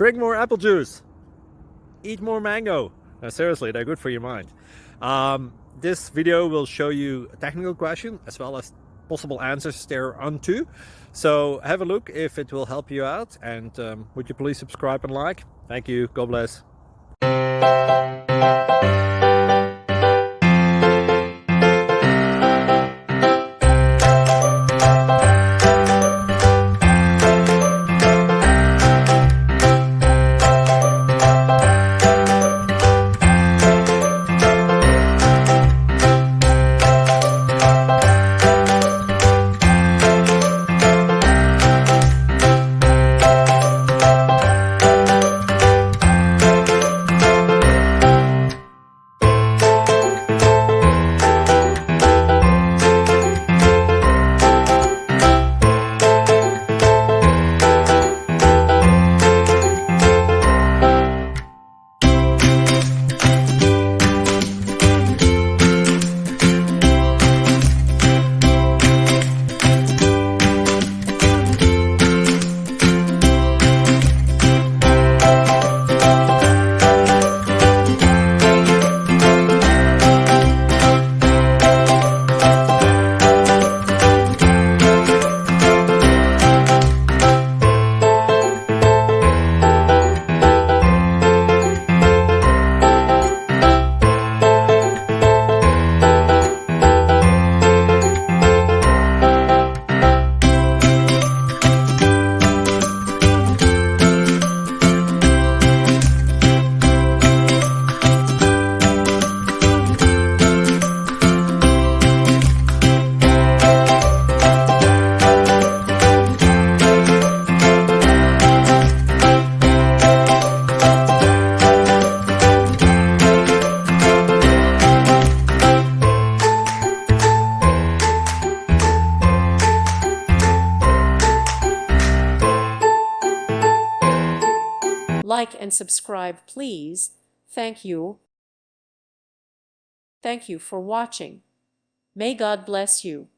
Drink more apple juice. Eat more mango. Seriously, they're good for your mind. This video will show you a technical question as well as possible answers thereunto. So have a look if it will help you out, and would you please subscribe and like? Thank you. God bless. Like and subscribe, please. Thank you. Thank you for watching. May God bless you.